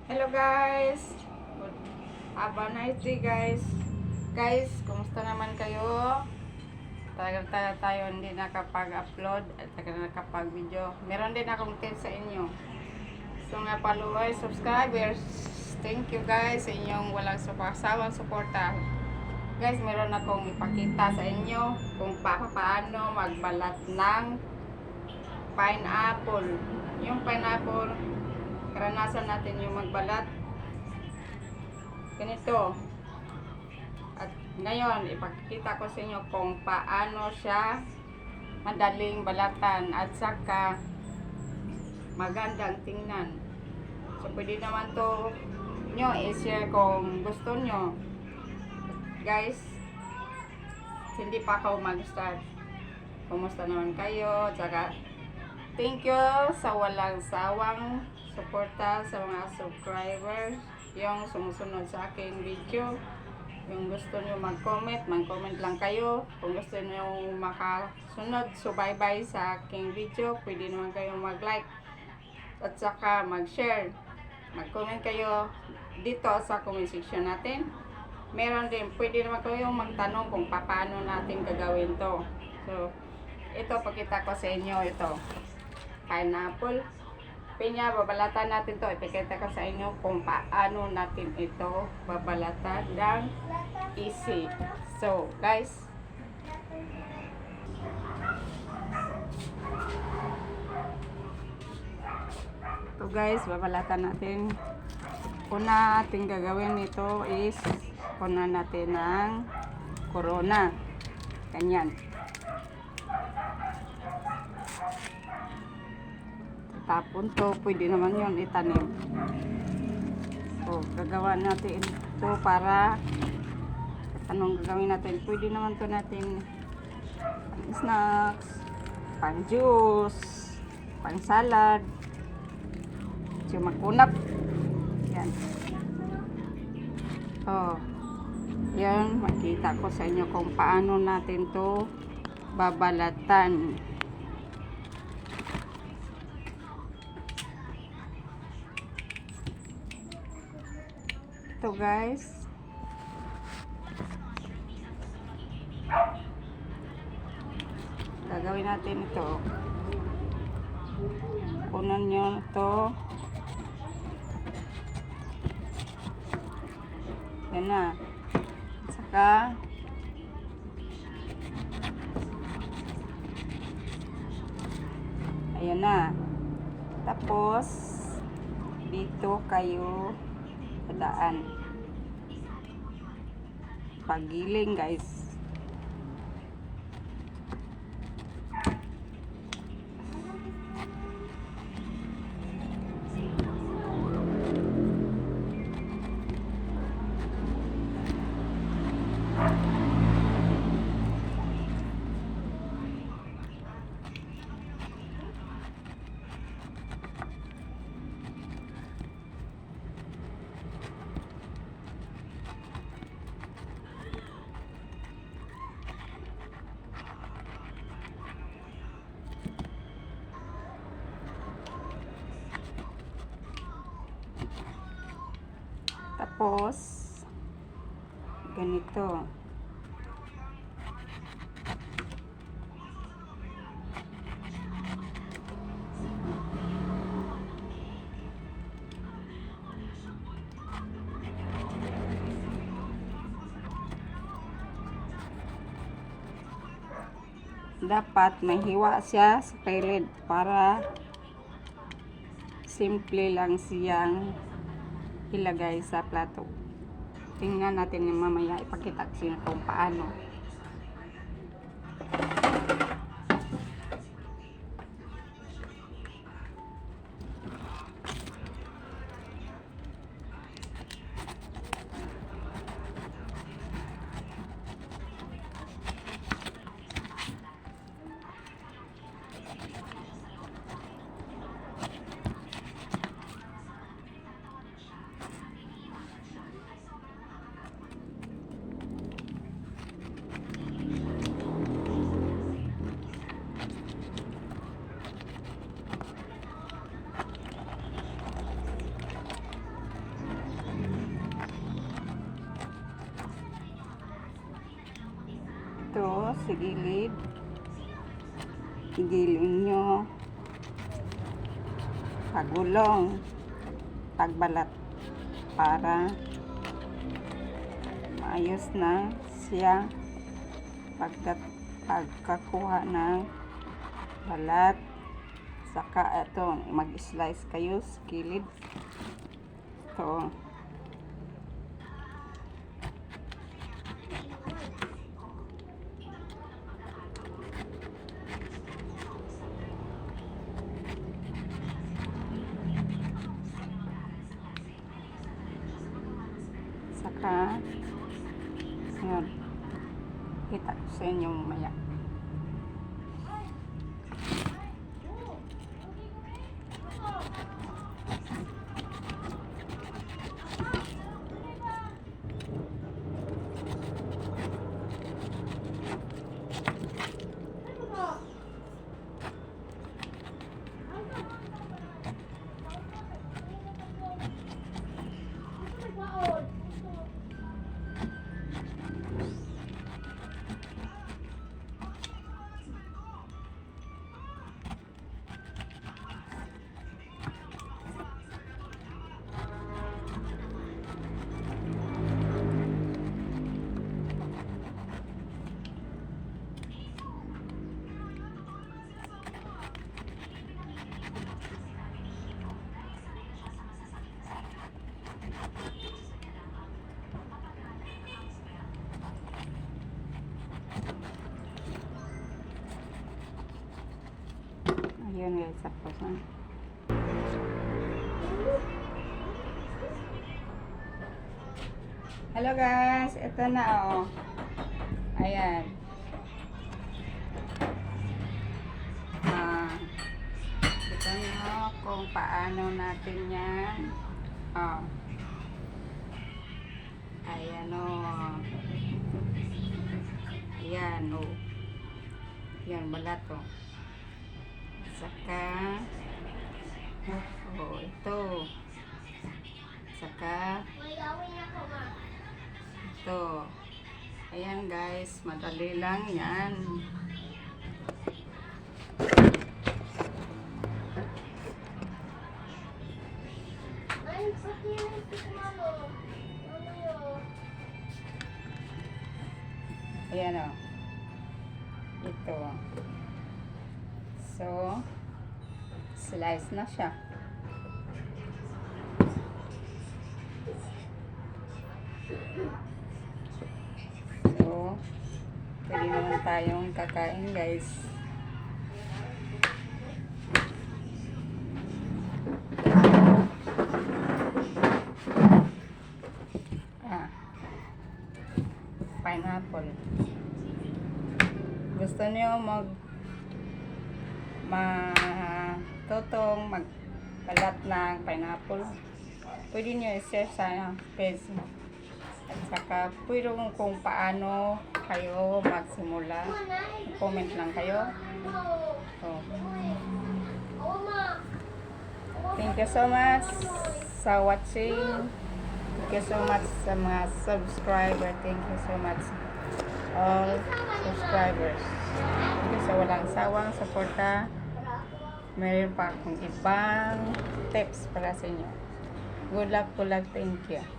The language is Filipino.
Hello guys. Have a nice day guys. Guys, kumusta naman kayo? Tayo hindi nakapag-upload at nakapag-video. Meron din akong tips sa inyo. So nga followers, subscribers, thank you guys sa inyong walang sawang suporta. Guys, meron akong ipakita sa inyo kung paano magbalat ng pineapple. Yung pineapple, karanasan natin yung magbalat ganito. At ngayon ipakita ko sa inyo kung paano siya madaling balatan at saka magandang tingnan. So pwede naman to nyo i-share kung gusto nyo guys. Hindi pa ako mag-start, kumusta naman kayo? Tsaka thank you sa walang sawang suporta sa mga subscribers, yung sumusunod sa aking video. Yung gusto nyo mag-comment lang kayo. Kung gusto nyo makasunod, subaybay sa aking video, pwede naman kayong mag-like at saka mag-share. Mag-comment kayo dito sa comment section natin. Meron din, pwede naman kayong magtanong kung paano natin gagawin to. So, ito, pakita ko sa inyo ito. Pineapple. Pinya, babalatan natin to. Ipakita ko sa inyo kung paano natin ito babalatan ng easy. So, guys. Ito guys, babalatan natin. Una ating gagawin nito is kuna natin ng corona. Ganyan. Tapon to, pwede naman yun itanim. So, gagawa natin ito para anong gagawin natin. Pwede naman to natin pang snacks, pang juice, pang salad, so makunap. Yan. So, yan, makita ko sa inyo kung paano natin to babalatan. Ito guys, gagawin natin ito. Kunan nyo ito. Yan na. Saka ayan na. Tapos dito kayo padaan. Pagiling guys. Tapos ganito. Dapat may hiwa siya sa gilid para simple lang siyang ilagay sa plato. Tingnan natin yung mamaya, ipakita ko kung paano. sa gilid. Igilin nyo. Pagulong. Pagbalat. Para maayos na siya pagkakuha ng balat. Saka ito, mag-slice kayo sa gilid. Ito. Saka, yun. Kita ko sa inyo mamaya. Ayun guys, tapos na. Hello guys, ito na oh. Ayan. Kita nyo kung paano natin yan. Oh. Ayan oh. Ayan oh. Ayan balat oh. Saka oh ito. Saka ito. Ayan guys, madali lang yan. Ayan o. Ito. So, slice na siya. So, pwede naman tayong kakain guys. Pineapple. Gusto niyo matutong magkalat ng pineapple, pwede niyo i-share sa page. At saka pwede kung paano kayo magsimula, comment lang kayo. So, thank you so much sa watching. Thank you so much sa mga subscriber. Thank you so much all subscribers. Thank you sa walang sawang suporta. Mayroon pa akong ibang tips para sa inyo. Good luck. Thank you.